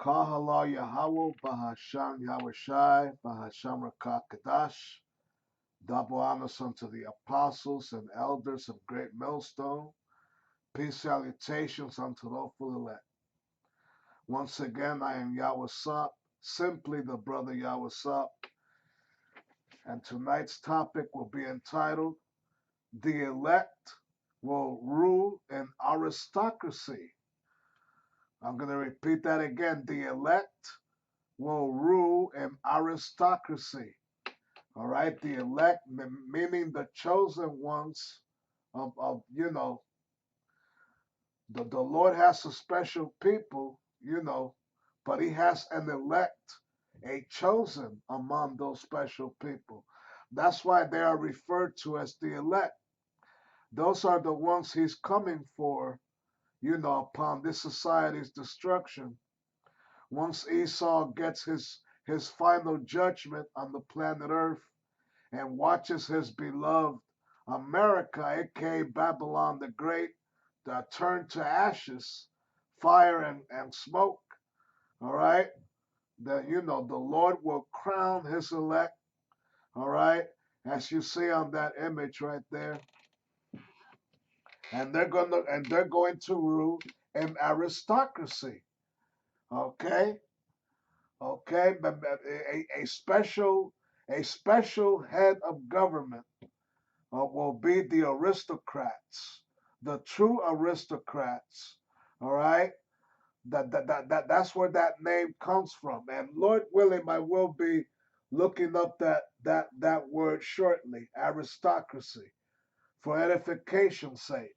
Kahala Yahweh Bahasham Yahushai Bahasham Rakakadash. Double honors unto the apostles and elders of Great Millstone. Peace salutations unto the full elect. Once again, I am Yahweh, simply the brother Yahweh, and tonight's topic will be entitled, The Elect Will Rule in Aristocracy. I'm going to repeat that again. The elect will rule in aristocracy. All right, the elect, meaning the chosen ones of the Lord has a special people, but he has an elect, a chosen among those special people. That's why they are referred to as the elect. Those are the ones he's coming for, upon this society's destruction. Once Esau gets his final judgment on the planet Earth and watches his beloved America, aka Babylon the Great, turn to ashes, fire and smoke, all right? The Lord will crown his elect, all right, as you see on that image right there. And they're going to rule in aristocracy. Okay? Okay, but a special head of government will be the aristocrats, the true aristocrats. All right, that's where that name comes from. And Lord willing, I will be looking up that word shortly, aristocracy, for edification's sake.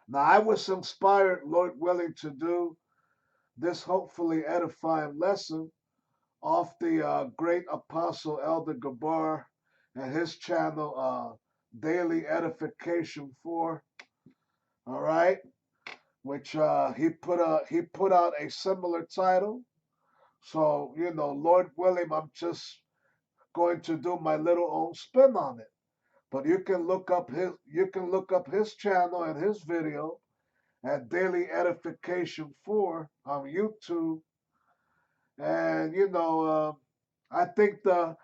Now, I was inspired, Lord willing, to do this hopefully edifying lesson off the great apostle Elder Gabar and his channel, Daily Edification 4. All right, which he put out a similar title. So Lord willing, I'm just going to do my little own spin on it. But you can look up his channel and his video at Daily Edification 4 on YouTube. And I think the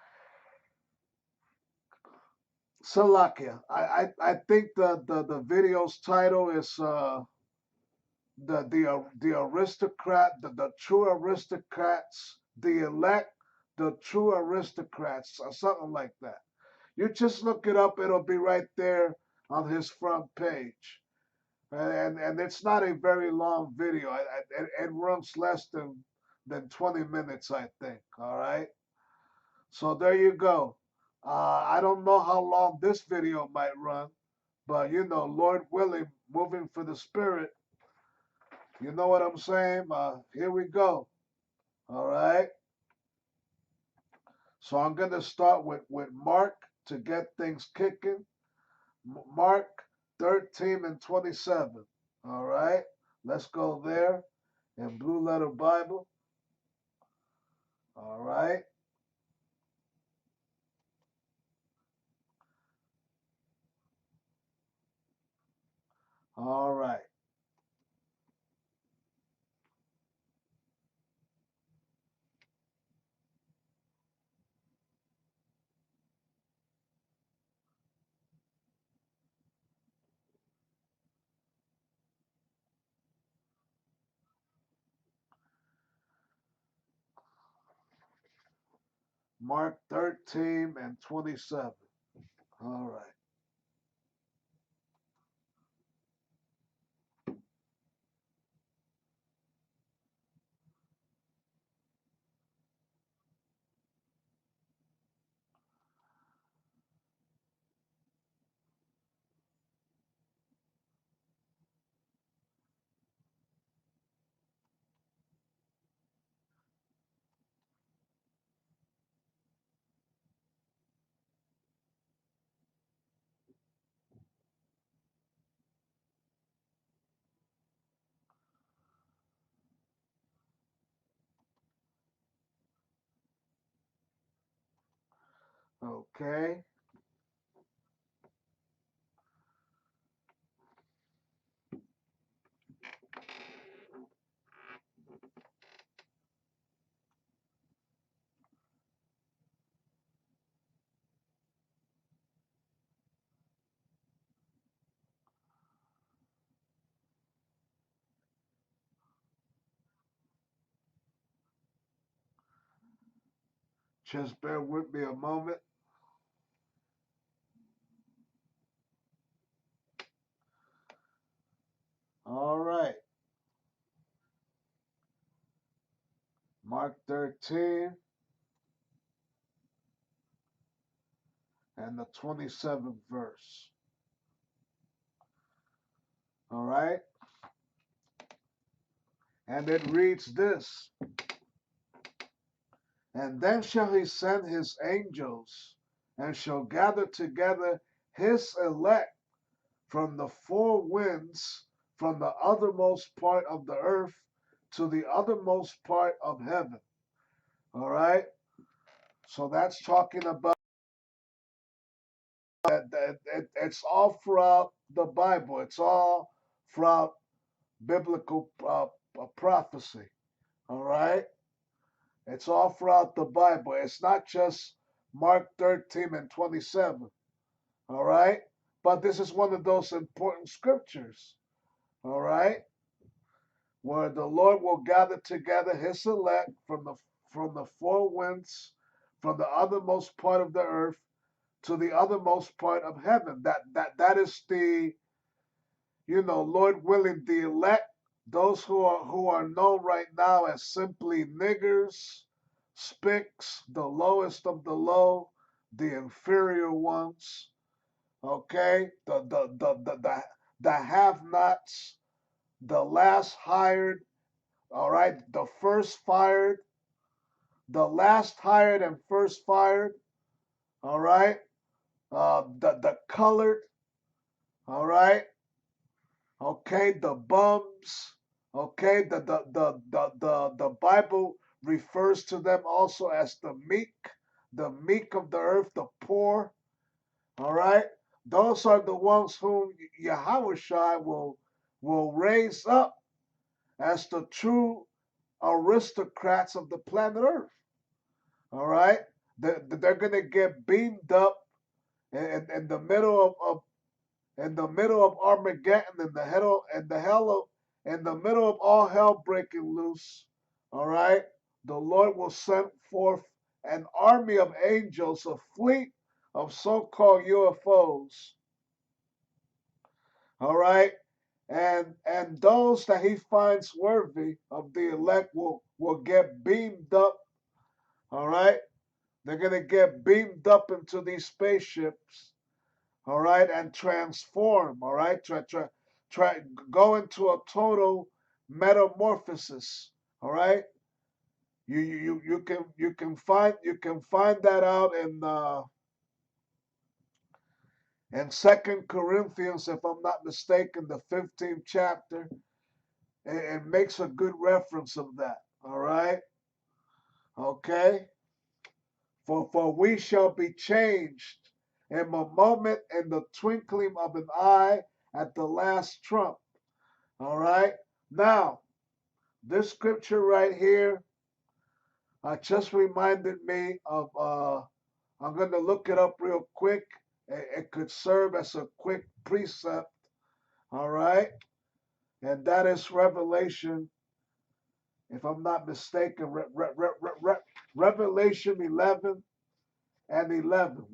I think the video's title is the aristocrat, the true aristocrats, the elect, the true aristocrats, or something like that. You just look it up; it'll be right there on his front page. And it's not a very long video. It runs less than 20 minutes, I think. All right. So there you go. I don't know how long this video might run, but Lord willing, moving for the Spirit. You know what I'm saying? Here we go. All right. So I'm going to start with Mark to get things kicking. Mark 13 and 27. All right. Let's go there in Blue Letter Bible. All right. All right. Mark 13 and 27. All right. Okay. Just bear with me a moment. All right. Mark 13 and the 27th verse. All right. And it reads this. And then shall he send his angels and shall gather together his elect from the four winds, from the othermost part of the earth to the othermost part of heaven. All right. So that's talking about it's all throughout the Bible. It's all throughout biblical prophecy. All right. It's all throughout the Bible. It's not just Mark 13 and 27. All right. But this is one of those important scriptures. All right. Where the Lord will gather together his elect from the four winds, from the othermost part of the earth to the othermost part of heaven. That is the, Lord willing, the elect, those who are known right now as simply niggers, spicks, the lowest of the low, the inferior ones, okay, the have-nots, the last hired, all right, the first fired, the last hired and first fired, all right, the colored, all right, okay, the bums, okay, the Bible refers to them also as the meek of the earth, the poor, all right. Those are the ones whom Yahushua will raise up as the true aristocrats of the planet Earth. All right, they're gonna get beamed up in the middle of in the middle of Armageddon, in the middle of all hell breaking loose. All right, the Lord will send forth an army of angels, a fleet of so-called UFOs. All right, and those that he finds worthy of the elect will get beamed up. All right, they're gonna get beamed up into these spaceships. All right, and transform. All right, try go into a total metamorphosis. All right, you can find that out in Second Corinthians, if I'm not mistaken, the 15th chapter. It makes a good reference of that. All right, okay. For we shall be changed in a moment, in the twinkling of an eye, at the last trump. All right. Now, this scripture right here just reminded me of, I'm going to look it up real quick. It could serve as a quick precept. All right. And that is Revelation, if I'm not mistaken, Revelation 11 and 11.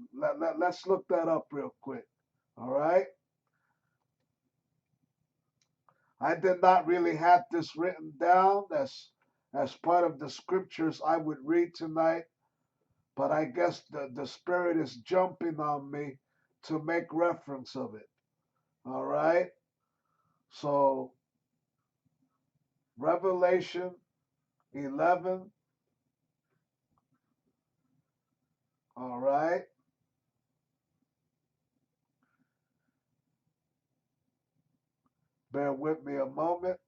Let's look that up real quick. All right. I did not really have this written down as part of the scriptures I would read tonight, but I guess the Spirit is jumping on me to make reference of it. All right. So, Revelation 11. All right. Bear with me a moment.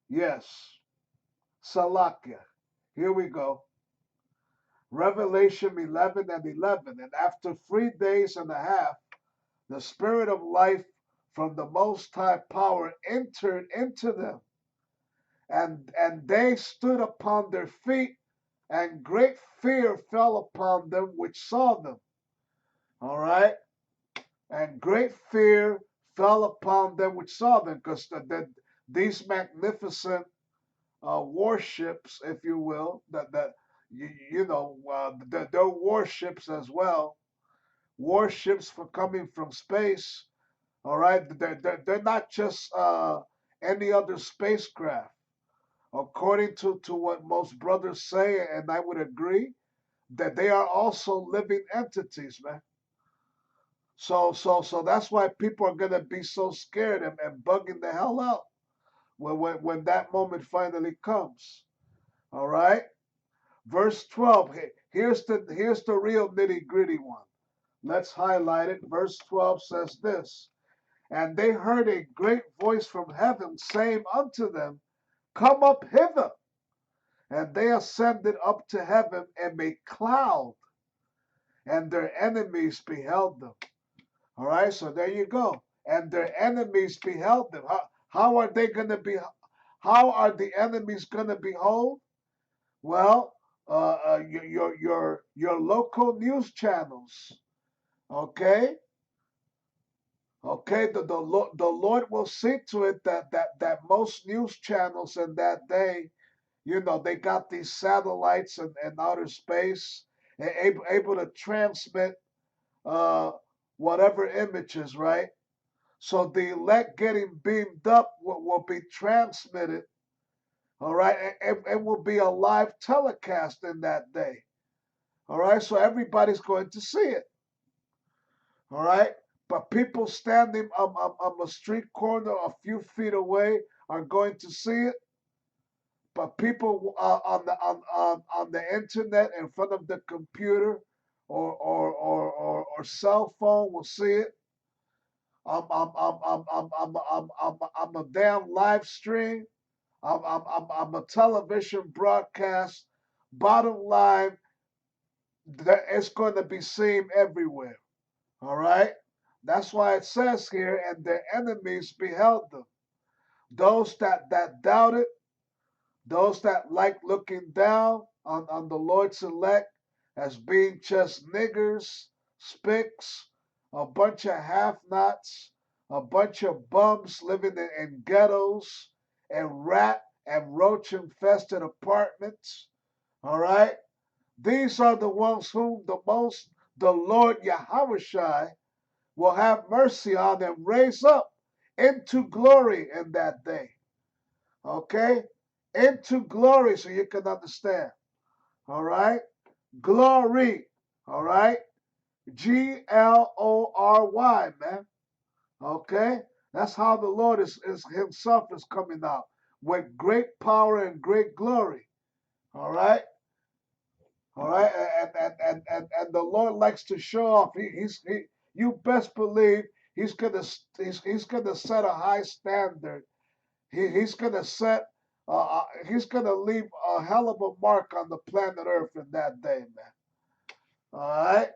Yes. Salakia. Here we go. Revelation 11 and 11. And after 3 days and a half, the Spirit of life from the Most High power entered into them. And they stood upon their feet, and great fear fell upon them which saw them. All right? And great fear fell upon them which saw them, because these magnificent warships, if you will, that Their warships as well, warships for coming from space. All right, they're not just any other spacecraft. According to what most brothers say, and I would agree, that they are also living entities, man. So that's why people are gonna be so scared and bugging the hell out when that moment finally comes. All right. Verse 12. Here's the real nitty gritty one. Let's highlight it. Verse 12 says this. And they heard a great voice from heaven saying unto them, Come up hither. And they ascended up to heaven in a cloud, and their enemies beheld them. All right, so there you go. And their enemies beheld them. How are they going to be? How are the enemies going to behold? Well, your local news channels. Okay, okay. The Lord will see to it that most news channels in that day, they got these satellites in outer space, and able to transmit uh, whatever images, right? So the elect getting beamed up will be transmitted, all right, and will be a live telecast in that day, all right. So everybody's going to see it, all right. But people standing on a street corner a few feet away are going to see it. But people on the internet in front of the computer or cell phone will see it. I'm a damn live stream. I'm a television broadcast. Bottom line, that it's going to be seen everywhere. All right. That's why it says here, and their enemies beheld them. Those that doubted, those that like looking down on the Lord's elect as being just niggers, spicks, a bunch of have-nots, a bunch of bums living in ghettos and rat and roach infested apartments. All right? These are the ones whom the Lord Yahushai will have mercy on and raise up into glory in that day. Okay? Into glory so you can understand. All right? Glory. All right? Glory, man. Okay? That's how the Lord is himself is coming out with great power and great glory. All right? All right? And the Lord likes to show off. You best believe he's gonna set a high standard. He's gonna set he's gonna leave a hell of a mark on the planet Earth in that day, man. All right,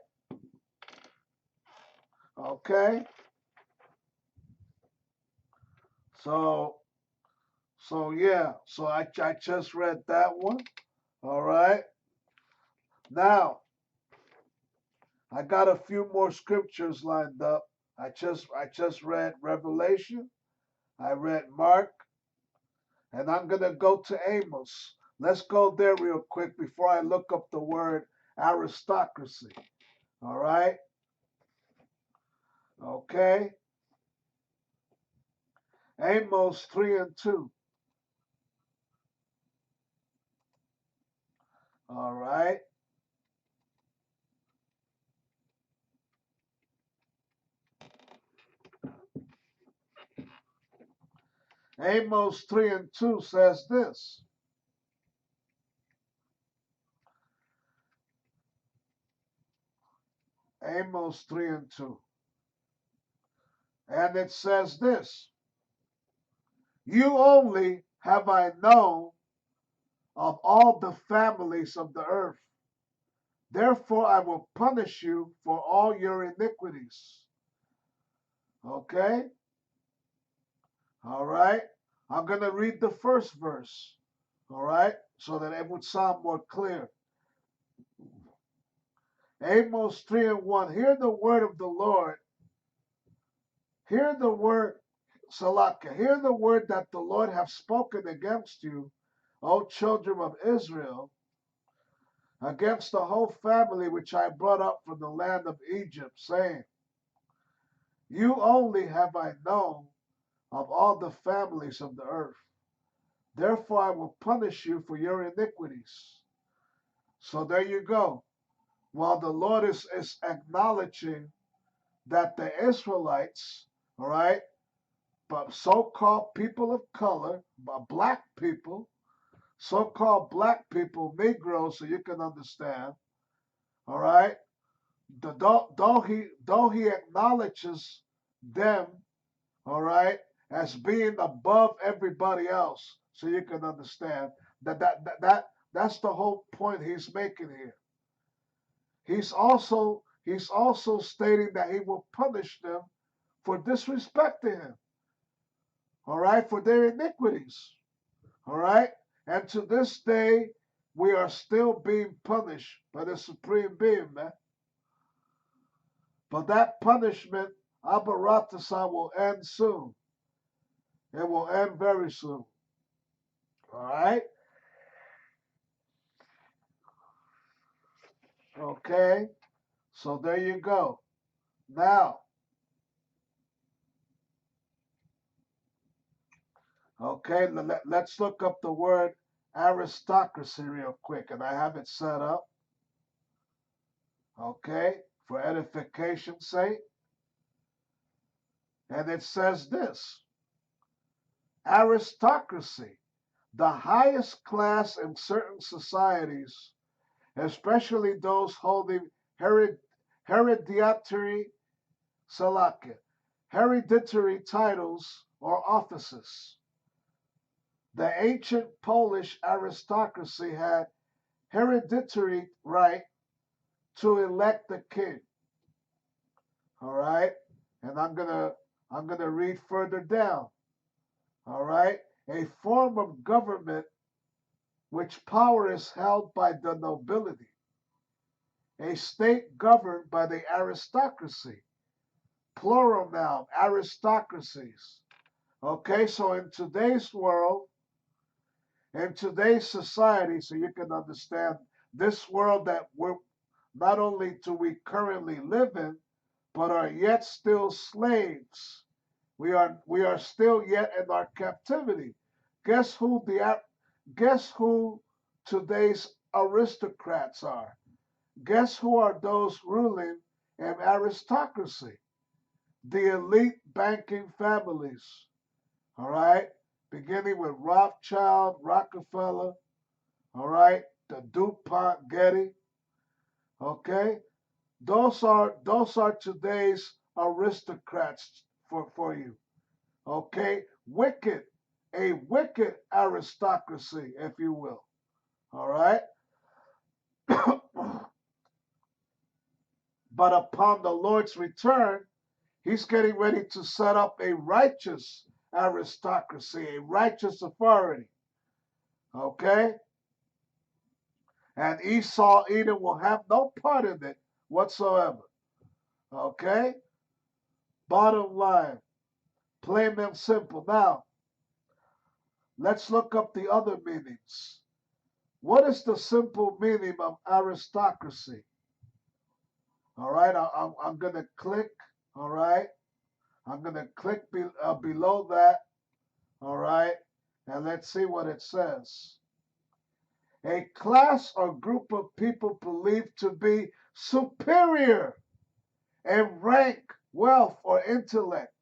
okay. So yeah. So I just read that one. All right. Now I got a few more scriptures lined up. I just read Revelation. I read Mark, and I'm gonna go to Amos. Let's go there real quick before I look up the word aristocracy. All right. Okay. Amos 3 and 2. All right. Amos 3 and 2 says this. Amos 3 and 2. And it says this. You only have I known of all the families of the earth. Therefore I will punish you for all your iniquities. Okay? All right? I'm going to read the first verse. All right? So that it would sound more clear. Amos 3 and 1. Hear the word of the Lord. Hear the word, Salaka. Hear the word that the Lord hath spoken against you, O children of Israel. against the whole family which I brought up from the land of Egypt, saying, You only have I known of all the families of the earth. Therefore I will punish you for your iniquities. So there you go. While the Lord is acknowledging that the Israelites, all right, but so-called people of color, black people, so-called black people, Negroes, so you can understand, all right, though he acknowledges them, all right, as being above everybody else, so you can understand that's the whole point he's making here. He's also stating that he will punish them for disrespecting him, all right, for their iniquities, all right. And to this day, we are still being punished by the supreme being, man. But that punishment, Abaratasa, will end soon. It will end very soon. All right? Okay? So there you go. Now, okay, let's look up the word aristocracy real quick. And I have it set up. Okay? For edification's sake. And it says this: aristocracy, the highest class in certain societies, especially those holding hereditary salakia, hereditary titles or offices. The ancient Polish aristocracy had hereditary right to elect the king. All right, and I'm gonna read further down. All right, a form of government which power is held by the nobility, a state governed by the aristocracy, plural noun, aristocracies. Okay, so in today's world, in today's society, so you can understand this world that we're not only do we currently live in, but are yet still slaves. We are still yet in our captivity. Guess who today's aristocrats are? Guess who are those ruling in aristocracy? The elite banking families. All right, beginning with Rothschild, Rockefeller. All right, the DuPont, Getty. Okay, those are today's aristocrats for you. Okay, a wicked aristocracy, if you will. All right. But upon the Lord's return, he's getting ready to set up a righteous aristocracy, a righteous authority. Okay? And Esau, Edom will have no part in it whatsoever. Okay? Bottom line, plain and simple. Now, let's look up the other meanings. What is the simple meaning of aristocracy? All right, I'm going to click. All right, I'm going to click below that. All right, and let's see what it says. A class or group of people believed to be superior in rank, wealth, or intellect,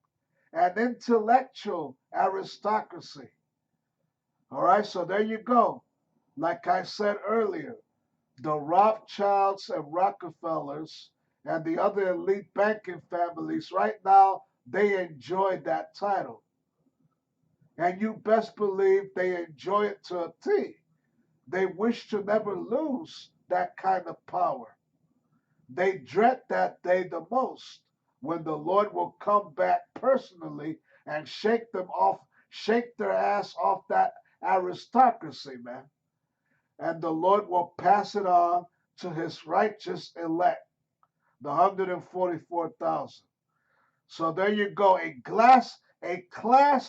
an intellectual aristocracy. All right, so there you go. Like I said earlier, the Rothschilds and Rockefellers and the other elite banking families, right now, they enjoy that title. And you best believe they enjoy it to a T. They wish to never lose that kind of power. They dread that day the most, when the Lord will come back personally and shake their ass off that aristocracy, man. And the Lord will pass it on to his righteous elect, the 144,000. So there you go. A class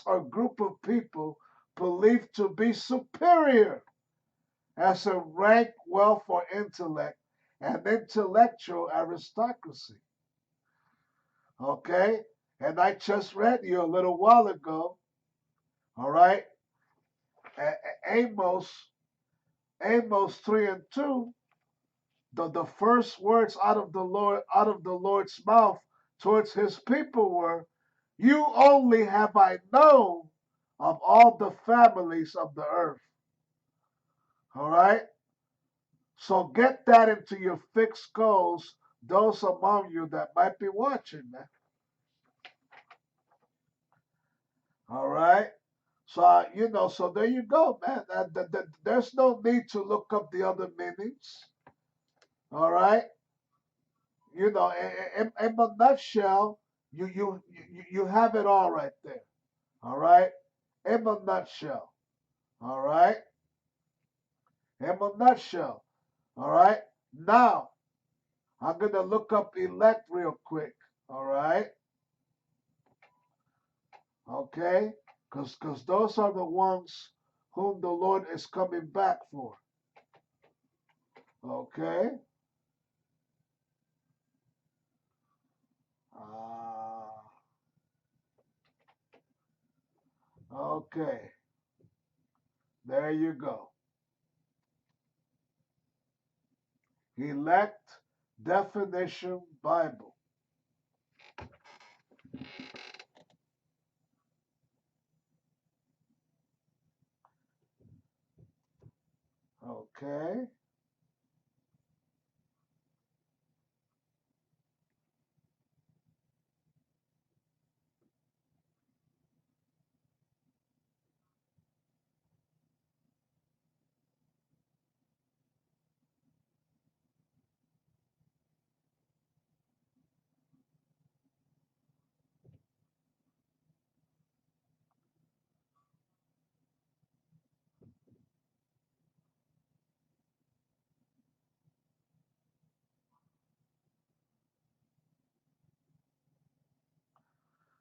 or group of people believed to be superior as a rank, wealth, or intellect, an intellectual aristocracy. Okay? And I just read you a little while ago, all right? Amos, Amos 3 and 2, the first words out of the Lord's mouth towards his people were, "You only have I known of all the families of the earth." All right? So get that into your thick skulls, those among you that might be watching, man. All right? So, so there you go, man. There's no need to look up the other meanings. All right? In a nutshell, you have it all right there. All right? In a nutshell. All right? In a nutshell. All right? Now, I'm going to look up elect real quick. All right? Okay? Because those are the ones whom the Lord is coming back for. Okay? Uh, okay. There you go. Elect definition Bible. Okay.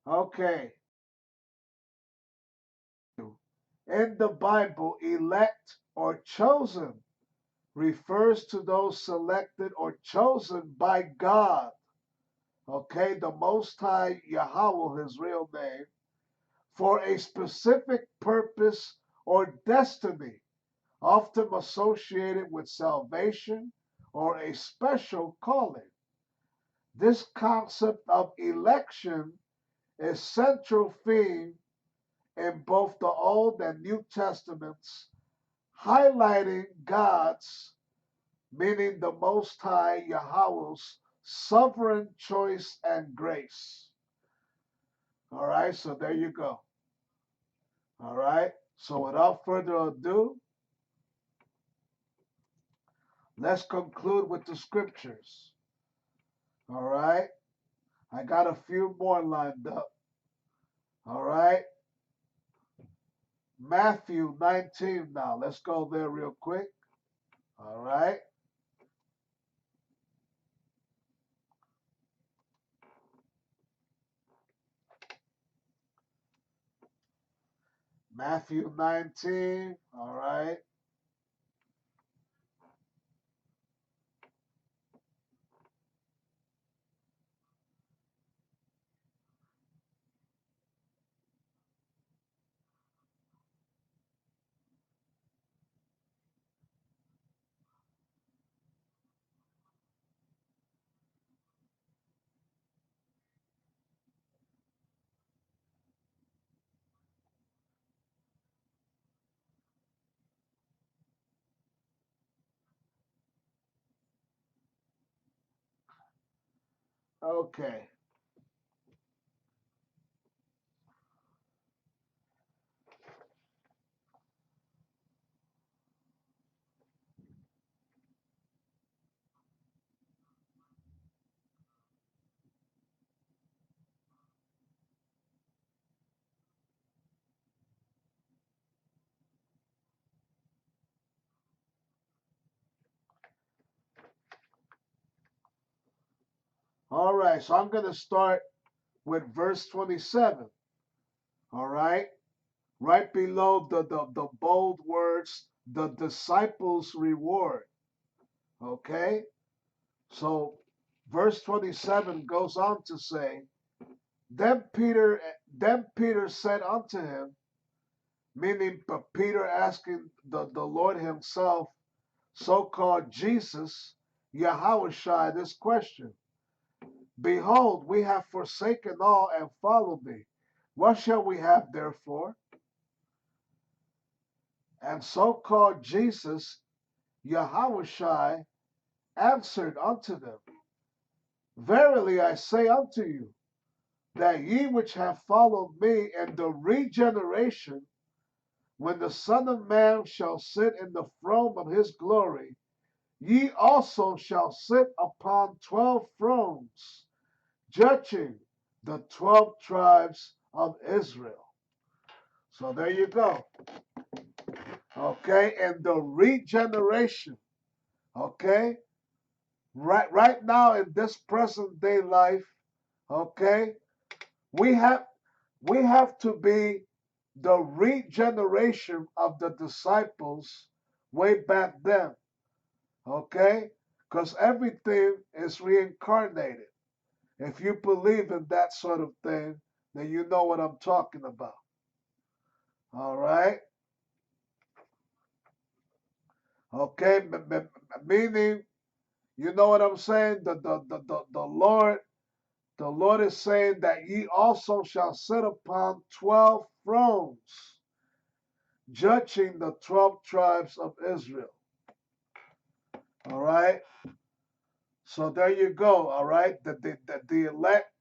Okay. In the Bible, elect or chosen refers to those selected or chosen by God. Okay, the Most High Yahweh, his real name, for a specific purpose or destiny, often associated with salvation or a special calling. This concept of election is central theme in both the Old and New Testaments, highlighting God's, meaning the Most High Yahweh's, sovereign choice and grace. All right, so there you go. All right, so without further ado, let's conclude with the scriptures. All right, I got a few more lined up. All right, Matthew 19 now. Let's go there real quick. All right. Matthew 19. All right. Okay. All right. So I'm going to start with verse 27. All right. Right below the bold words, the disciples' reward. Okay? So verse 27 goes on to say, then Peter, then Peter said unto him, meaning Peter asking the Lord himself, so-called Jesus, Yahushua, this question. Behold, we have forsaken all and followed thee. What shall we have therefore? And so-called Jesus, Yahushua, answered unto them, verily I say unto you, that ye which have followed me in the regeneration, when the Son of Man shall sit in the throne of his glory, ye also shall sit upon 12 thrones, judging the 12 tribes of Israel. So there you go. Okay, and the regeneration. Okay, right now in this present day life, okay, we have to be the regeneration of the disciples way back then. Okay, because everything is reincarnated. If you believe in that sort of thing, then you know what I'm talking about. All right. Okay, meaning, you know what I'm saying? The Lord is saying that ye also shall sit upon 12 thrones, judging the 12 tribes of Israel. All right. So there you go. All right. The elect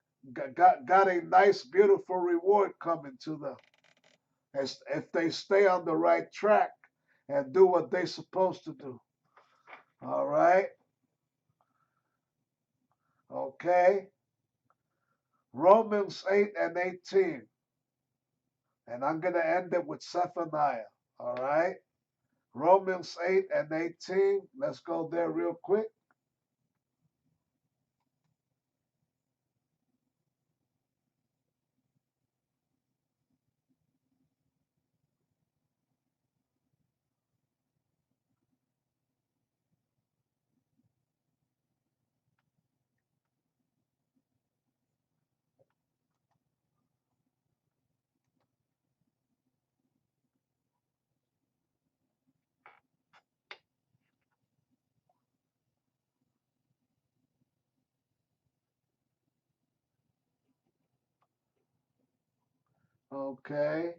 got a nice, beautiful reward coming to them as if they stay on the right track and do what they're supposed to do. All right. Okay. Romans 8 and 18. And I'm going to end it with Zephaniah. All right. Romans 8 and 18. Let's go there real quick. Okay.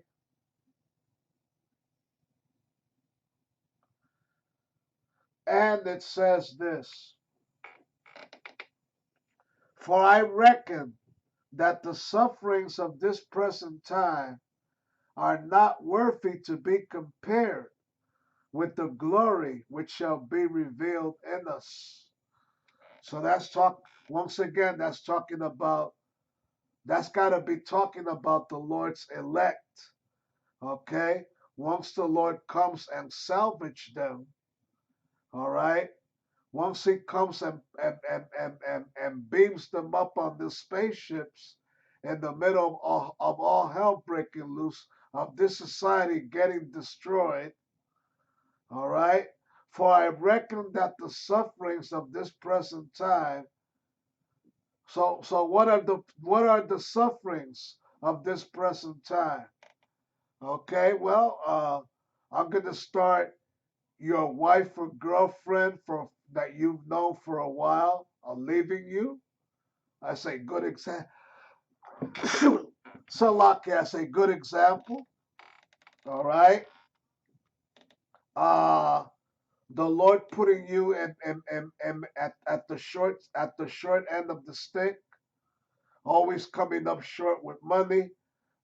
And it says this, for I reckon that the sufferings of this present time are not worthy to be compared with the glory which shall be revealed in us. So that's once again, that's talking about, that's got to be talking about the Lord's elect. Okay? Once the Lord comes and salvage them, all right? Once he comes and beams them up on the spaceships in the middle of all hell breaking loose, of this society getting destroyed, all right? For I reckon that the sufferings of this present time. So what are the sufferings of this present time? Okay, well, I'm gonna start. Your wife or girlfriend that you've known for a while are leaving you. I say good example. Salaki, I say good example. All right. Uh the Lord putting you in at the short end of the stick, always coming up short with money,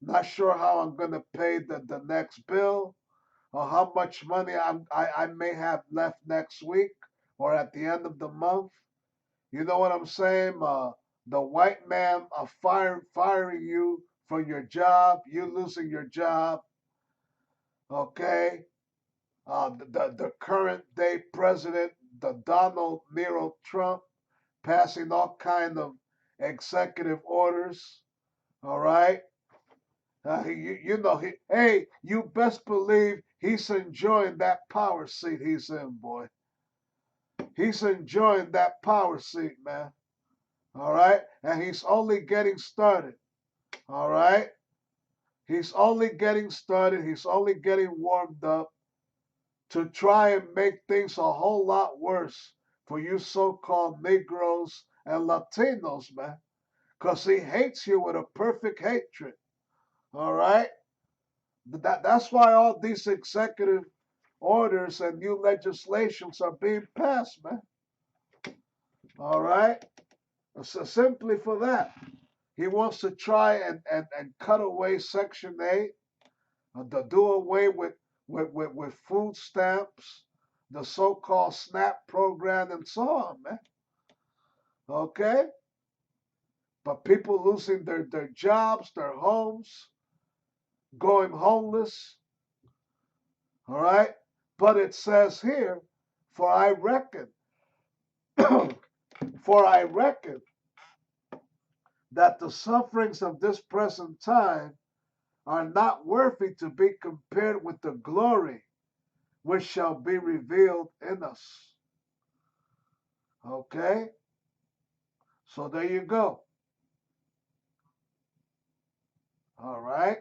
not sure how I'm gonna pay the next bill, or how much money I may have left next week or at the end of the month. You know what I'm saying? The white man firing you from your job, you losing your job. Okay, the current day president, the Donald Nero Trump, passing all kind of executive orders. All right. You know, hey, you best believe He's enjoying that power seat he's in, boy. He's enjoying that power seat, man. All right? And he's only getting started. All right? He's only getting started. He's only getting warmed up to try and make things a whole lot worse for you so-called Negroes and Latinos, man. Because he hates you with a perfect hatred. All right? That's why all these executive orders and new legislations are being passed, man. All right? So simply for that. He wants to try and cut away Section 8, to do away with food stamps, the so-called SNAP program, and so on, man. Okay? But people losing their jobs, their homes, going homeless. All right? But it says here, for I reckon, for I reckon that the sufferings of this present time are not worthy to be compared with the glory which shall be revealed in us. Okay? So there you go. All right?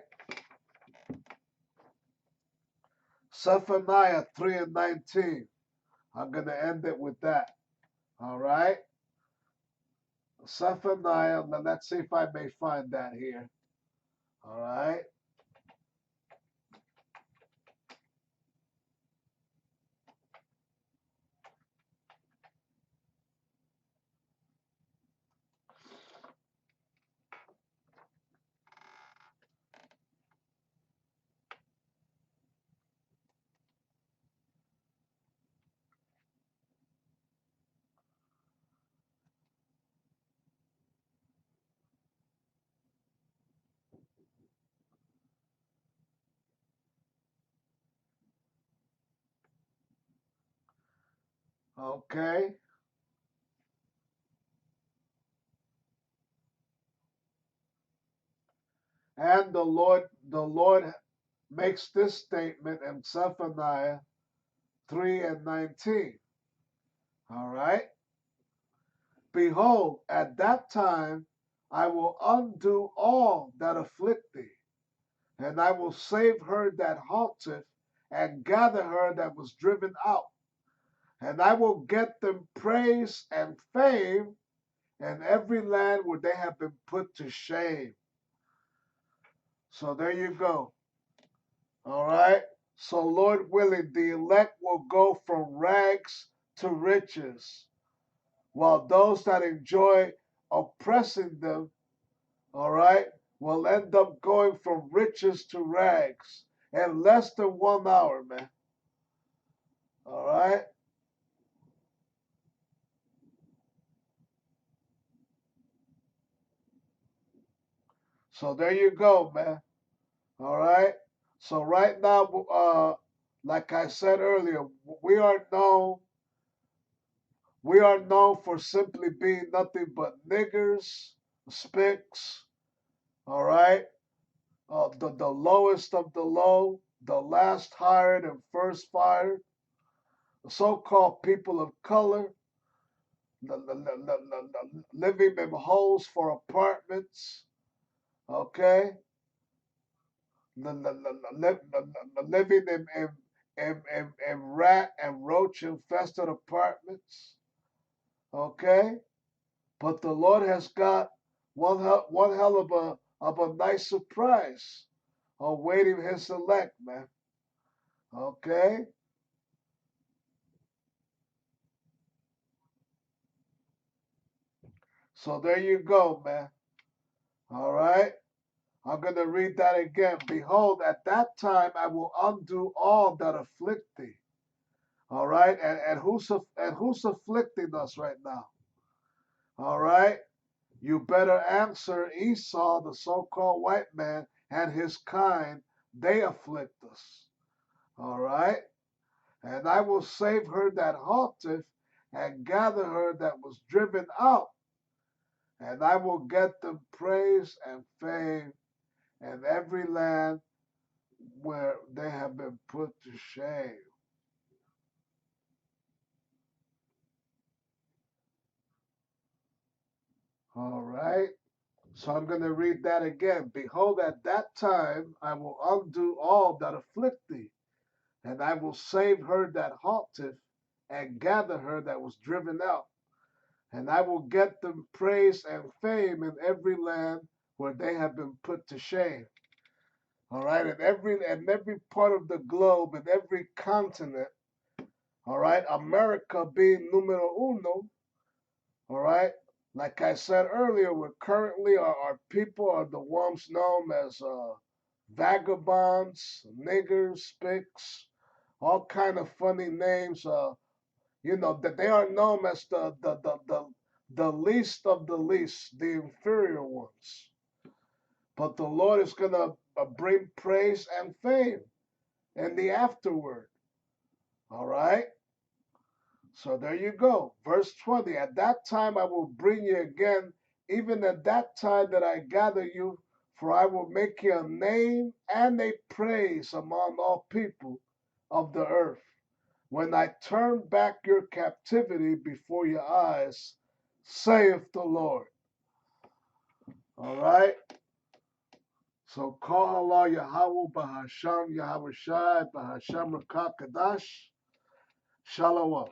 Zephaniah 3 and 19. I'm going to end it with that. All right? Zephaniah, let's see if I may find that here. All right? Okay? And the Lord makes this statement in Zephaniah 3 and 19. All right? Behold, at that time I will undo all that afflict thee, and I will save her that halteth, and gather her that was driven out. And I will get them praise and fame in every land where they have been put to shame. So there you go. All right. So, Lord willing, the elect will go from rags to riches, while those that enjoy oppressing them, all right, will end up going from riches to rags in less than 1 hour, man. All right. So there you go, man. All right. So right now, like I said earlier, we are known we are known for simply being nothing but niggers, spicks. All right. The lowest of the low, the last hired and first fired, the so-called people of color, living in holes for apartments. Okay. Living in rat and roach infested apartments. Okay? But the Lord has got one hell of a nice surprise awaiting his elect, man. Okay? So there you go, man. All right? I'm going to read that again. Behold, at that time I will undo all that afflict thee. All right? And who's afflicting us right now? All right? You better answer Esau, the so-called white man, and his kind. They afflict us. All right? And I will save her that halteth, and gather her that was driven out. And I will get them praise and fame in every land where they have been put to shame. All right. So I'm going to read that again. Behold, at that time I will undo all that afflict thee, and I will save her that halteth, and gather her that was driven out. And I will get them praise and fame in every land where they have been put to shame. All right, in every part of the globe, in every continent, all right, America being numero uno, all right. Like I said earlier, we're currently our people are the ones known as vagabonds, niggers, spics, all kind of funny names. That they are known as the least of the least, the inferior ones. But the Lord is gonna bring praise and fame in the afterward. All right. So there you go. Verse 20. At that time I will bring you again, even at that time that I gather you, for I will make you a name and a praise among all people of the earth. When I turn back your captivity before your eyes, saith the Lord. All right. So call Allah Yahweh Bahasham Yahweh Shai Bahasham Rakakadash Shalom.